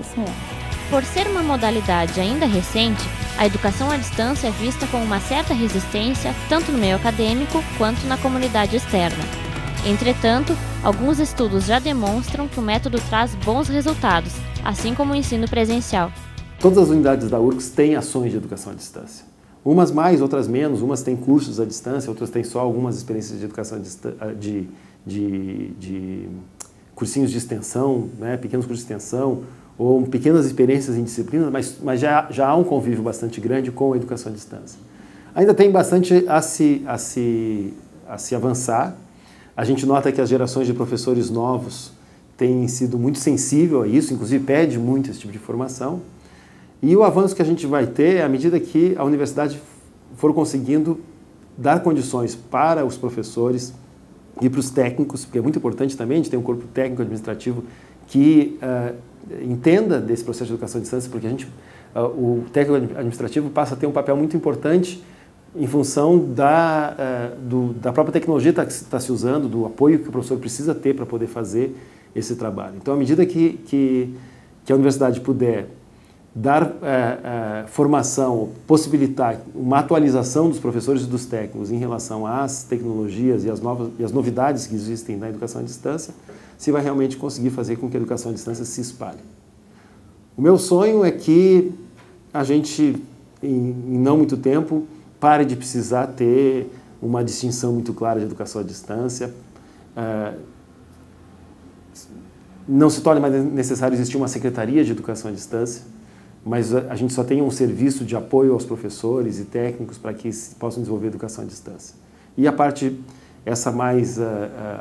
Certo. Por ser uma modalidade ainda recente, a educação à distância é vista com uma certa resistência tanto no meio acadêmico quanto na comunidade externa. Entretanto, alguns estudos já demonstram que o método traz bons resultados, assim como o ensino presencial. Todas as unidades da URGS têm ações de educação à distância. Umas mais, outras menos, umas têm cursos à distância, outras têm só algumas experiências de educação de cursinhos de extensão, né, pequenos cursos de extensão, ou pequenas experiências em disciplinas, mas já há um convívio bastante grande com a educação à distância. Ainda tem bastante a se avançar. A gente nota que as gerações de professores novos têm sido muito sensíveis a isso, inclusive pede muito esse tipo de formação. E o avanço que a gente vai ter é à medida que a universidade for conseguindo dar condições para os professores e para os técnicos, porque é muito importante também a gente ter um corpo técnico administrativo que entenda desse processo de educação à distância, porque o técnico administrativo passa a ter um papel muito importante em função da própria tecnologia que está se usando, do apoio que o professor precisa ter para poder fazer esse trabalho. Então, à medida que a universidade puder dar formação, possibilitar uma atualização dos professores e dos técnicos em relação às tecnologias e as novidades que existem na educação à distância, se vai realmente conseguir fazer com que a educação à distância se espalhe. O meu sonho é que a gente, em não muito tempo, pare de precisar ter uma distinção muito clara de educação à distância. Não se torne mais necessário existir uma secretaria de educação à distância, mas a gente só tem um serviço de apoio aos professores e técnicos para que possam desenvolver educação à distância. E a parte, essa mais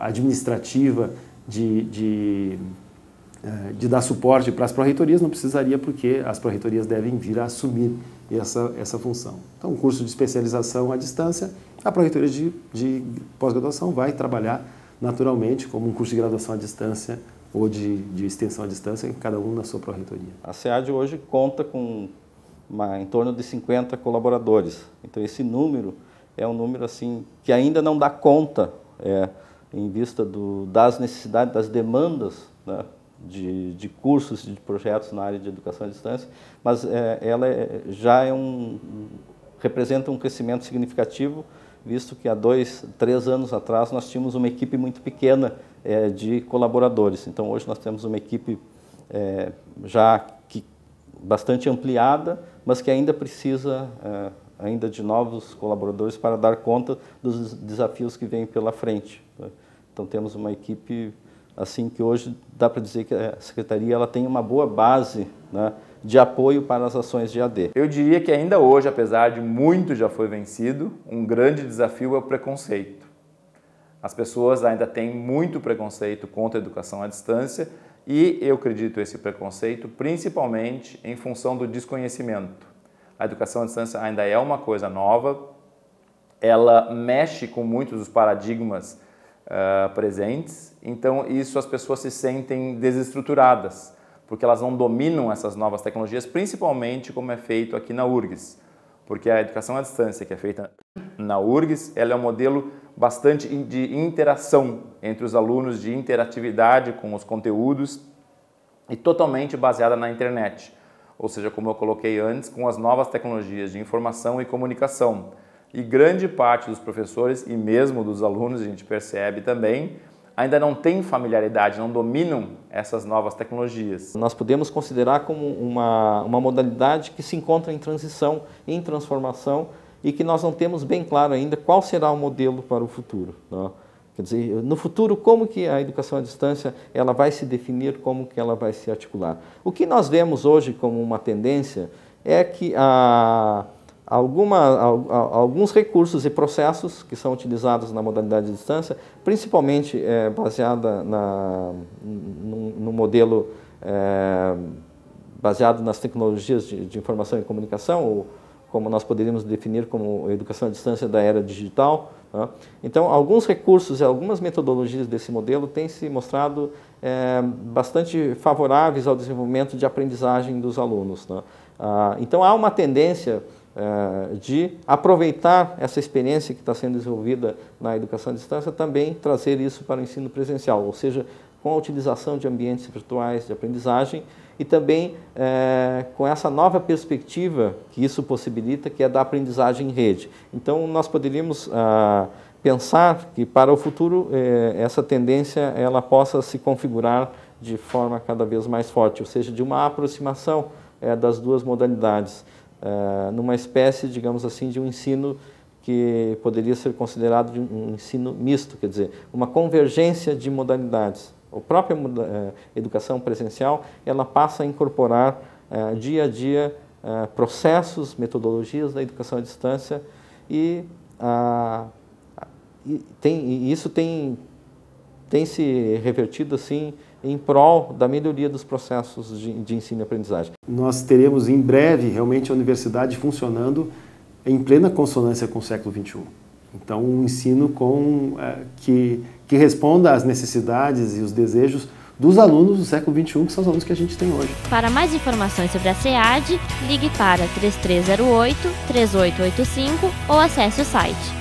administrativa, de dar suporte para as pró-reitorias não precisaria, porque as pró-reitorias devem vir a assumir essa função. Então, um curso de especialização à distância, a pró-reitoria de pós-graduação vai trabalhar naturalmente como um curso de graduação à distância ou de extensão à distância, cada um na sua pró-reitoria. A SEAD hoje conta com em torno de 50 colaboradores. Então, esse número é um número assim, que ainda não dá conta, em vista das necessidades, das demandas, né, de cursos, de projetos na área de educação à distância, mas ela representa um crescimento significativo, visto que há 2, 3 anos atrás nós tínhamos uma equipe muito pequena de colaboradores. Então, hoje nós temos uma equipe bastante ampliada, mas que ainda precisa ainda de novos colaboradores para dar conta dos desafios que vêm pela frente. Então, temos uma equipe assim que hoje dá para dizer que a Secretaria ela tem uma boa base, né, de apoio para as ações de AD. Eu diria que ainda hoje, apesar de muito já foi vencido, um grande desafio é o preconceito. As pessoas ainda têm muito preconceito contra a educação à distância e eu acredito esse preconceito principalmente em função do desconhecimento. A educação à distância ainda é uma coisa nova, ela mexe com muitos dos paradigmas presentes, então isso as pessoas se sentem desestruturadas, porque elas não dominam essas novas tecnologias, principalmente como é feito aqui na URGS, porque a educação à distância que é feita na URGS, ela é um modelo bastante de interação entre os alunos, de interatividade com os conteúdos e totalmente baseada na internet, ou seja, como eu coloquei antes, com as novas tecnologias de informação e comunicação. E grande parte dos professores e mesmo dos alunos, a gente percebe também, ainda não tem familiaridade, não dominam essas novas tecnologias. Nós podemos considerar como uma modalidade que se encontra em transição, em transformação, e que nós não temos bem claro ainda qual será o modelo para o futuro, né? Quer dizer, no futuro, como que a educação à distância ela vai se definir, como que ela vai se articular. O que nós vemos hoje como uma tendência é que alguns recursos e processos que são utilizados na modalidade de distância, principalmente baseada no modelo baseado nas tecnologias de informação e comunicação, ou como nós poderíamos definir como educação à distância da era digital, né? Então, alguns recursos e algumas metodologias desse modelo têm se mostrado bastante favoráveis ao desenvolvimento de aprendizagem dos alunos, né? Então, há uma tendência de aproveitar essa experiência que está sendo desenvolvida na educação à distância, também trazer isso para o ensino presencial, ou seja, com a utilização de ambientes virtuais de aprendizagem e também com essa nova perspectiva que isso possibilita, que é da aprendizagem em rede. Então, nós poderíamos pensar que para o futuro essa tendência ela possa se configurar de forma cada vez mais forte, ou seja, de uma aproximação das duas modalidades, numa espécie, digamos assim, de um ensino que poderia ser considerado de um ensino misto, quer dizer, uma convergência de modalidades. A própria educação presencial, ela passa a incorporar dia a dia processos, metodologias da educação à distância e isso tem se revertido assim em prol da melhoria dos processos de ensino e aprendizagem. Nós teremos em breve realmente a universidade funcionando em plena consonância com o século XXI. Então, um ensino que responda às necessidades e os desejos dos alunos do século XXI, que são os alunos que a gente tem hoje. Para mais informações sobre a SEAD, ligue para 3308-3885 ou acesse o site.